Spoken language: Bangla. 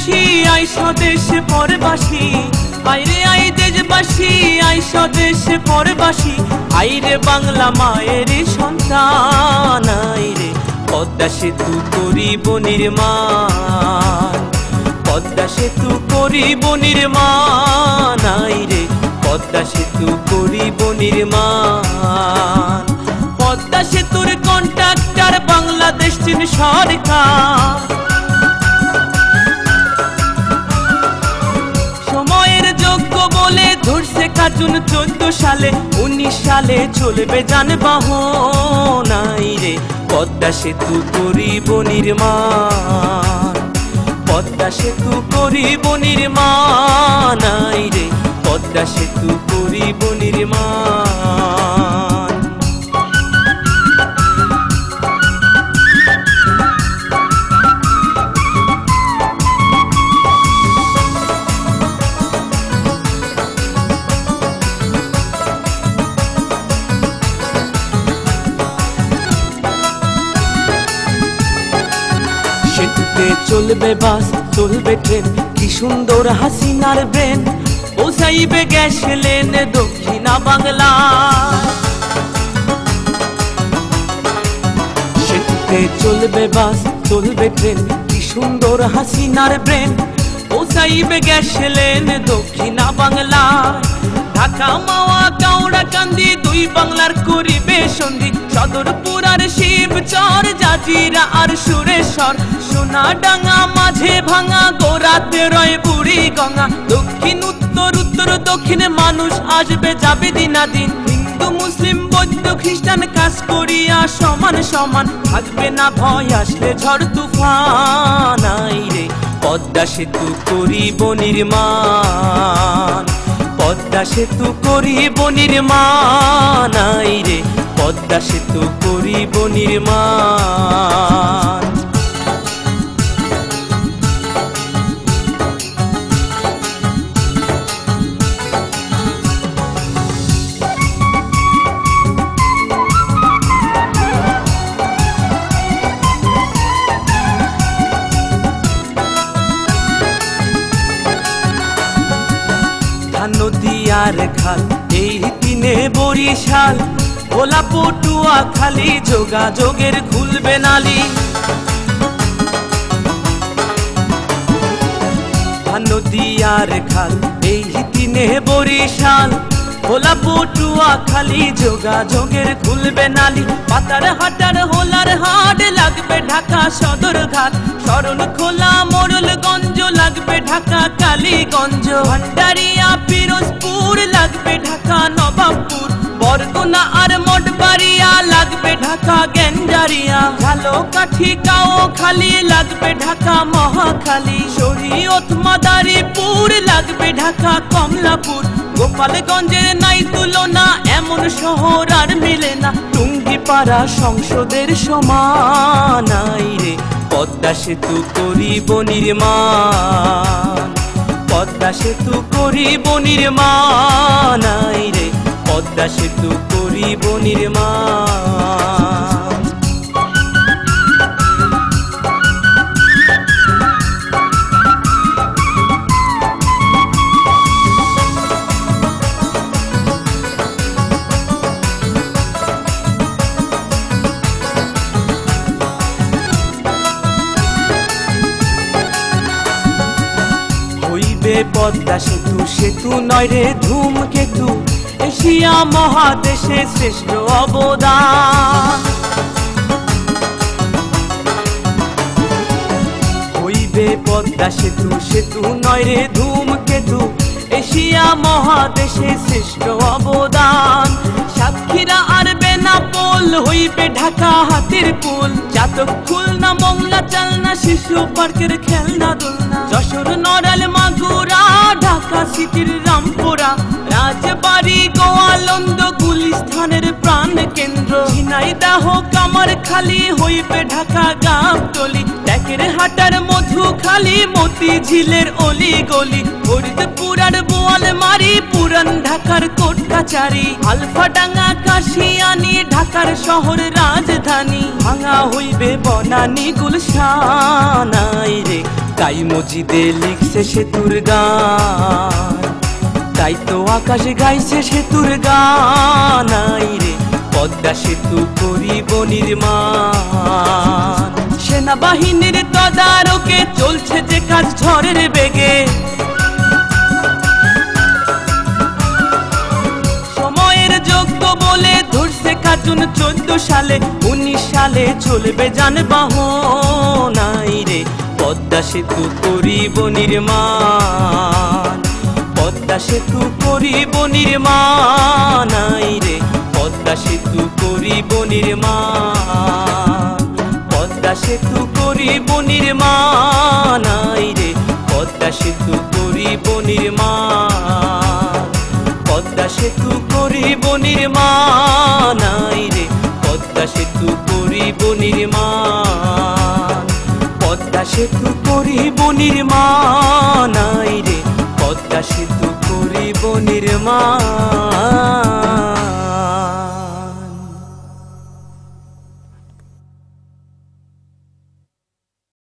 দেশবাসী আই স্বদেশে পরবাসী, আইরে আই দেশবাসী আই স্বদেশে পরবাসী, আইরে বাংলা মায়ের সন্তান, আইরে পদ্মা সেতু করিব নির্মাণ, পদ্মা সেতু করিব নির্মাণ, আইরে পদ্মা সেতু করিব নির্মাণ। পদ্মা সেতুর কন্ট্রাক্টর বাংলাদেশ চীন সরকার, সময়ের যোগ্য বলে ধরছে কার্যুন 14 সালে, 19 সালে চলবে যানবাহন, আইরে পদ্মা সেতু করিব নির্মাণ, পদ্মা সেতু করিব নির্মাণ, আইরে পদ্মা সেতু করিব নির্মাণ। সেতুতে চলবে বাস চলবে ট্রেন, কি সুন্দর হাসিনার ব্রেন, পৌঁছাইবে গ্যাস লেন দক্ষিণা বাংলা। সেতুতে চলবে বাস চলবে ট্রেন, কি সুন্দর হাসিনার ব্রেন, পৌঁছাইবে গ্যাস লেন দক্ষিণা বাংলা। ঢাকা মাওয়া কাউড়া কান্দি দুই বাংলার করিবে সন্ধি, সদরপুর আর শিবচর জাজিরা আর সুরেশ্বর, সোনাডাঙ্গা মাঝে ভাঙা গোরাতে রয় বুড়ি গঙ্গা। দক্ষিণ উত্তর উত্তর দক্ষিণে মানুষ আসবে যাবে দিনাদিন, হিন্দু মুসলিম বৌদ্ধ খ্রিস্টান কাজ করিয়া সমান সমান, থাকবে না ভয় আসলে ঝড় তুফান, আইরে পদ্মা সেতু করিব নির্মাণ, পদ্মা সেতু করিব নির্মাণ, আইরে পদ্মা সেতু করিব নির্মাণ। নদী আর খাল এই দিনে বরিশাল, ভোলা পটুয়া খালি যোগাযোগের খুলবে নালি। নদী আর খাল এই দিনে বরিশাল, ভোলা পটুয়া খালি যোগাযোগের খুলবে নালি। পাতার হাটার হোলার হাট লাগবে ঢাকা সদর ঘাট, শরণ খোলা মোরলগঞ্জ লাগবে ঢাকা কালীগঞ্জ, ভান্ডারিয়া পিরোজপুর লাগবে ঢাকা নবাবপুর, বরগুনা আর মঠবাড়িয়া লাগবে ঢাকা গেঞ্জারিয়া, ঝালকাঠি কাও খালি লাগবে ঢাকা মহাখালী, শরীয়ত মাদারীপুর লাগবে ঢাকা কমলাপুর, গোপালগঞ্জের নাই তুলনা এমন শহর আর মিলে না, টুঙ্গিপাড়া সংসদের সমান, আইরে পদ্মা সেতু করিব নির্মাণ, পদ্মা সেতু করিব নির্মাণ, আইরে পদ্মা সেতু করিব নির্মাণ। পদ্মা সেতু সেতু নয় রে ধূমকেতু, এশিয়া মহাদেশে শ্রেষ্ঠ অবদান, হইবে পদ্মা সেতু সেতু নয় রে ধূমকেতু, এশিয়া মহাদেশে শ্রেষ্ঠ অবদান। সাতক্ষীরা আর বেনাপোল হইবে ঢাকা হাতির পুল, চাতক খুলনা মংলা চালনা শিশু পার্কের খেলনা দোলনা, যশোর নড়াল মাগুরা ঢাকা সিটির রামপুরা, রাজবাড়ি গোয়ালন্দ গুলিস্তানের প্রাণ কেন্দ্র, ঝিনাইদহ কামারখালী হইবে ঢাকা গাবতলী, ট্যাকের হাটার মধুখালী মতিঝিলের অলি গলি, ফরিদপুর আর বোয়ালমারি পুরান ঢাকার কোট কাচারি, আলফাডাঙ্গা কাশিয়ানি ঢাকার শহর রাজধানী, ভাঙা হইবে বনানী গুলশান, আইরে তাই মজিদে লিখছে সেতুর গান, তাই তো আকাশে গাইছে সেতুর গান। রে পদ্মা সেতু করিব নির্মাণ, সেনাবাহিনীর তদারকে চলছে যে কাজ ঝড়ের বেগে। সময়ের যোগ্য বলে ধরছে কার্জন 14 সালে, 19 সালে চলবে যানবাহন। রে পদ্মা সেতু করিব নির্মাণ, পদ্মা সেতু করিব নির্মাণ। রে পদ্মা সেতু করিব নির্মাণ, পদ্মা সেতু করিব নির্মাণ। রে পদ্মা সেতু করিব নির্মাণ, পদ্মা সেতু করিব নির্মাণ। রে পদ্মা সেতু করিব নির্মাণ, পদ্মা সেতু করিব নির্মাণ। রে পদ্মা সেতু করিব নির্মাণ।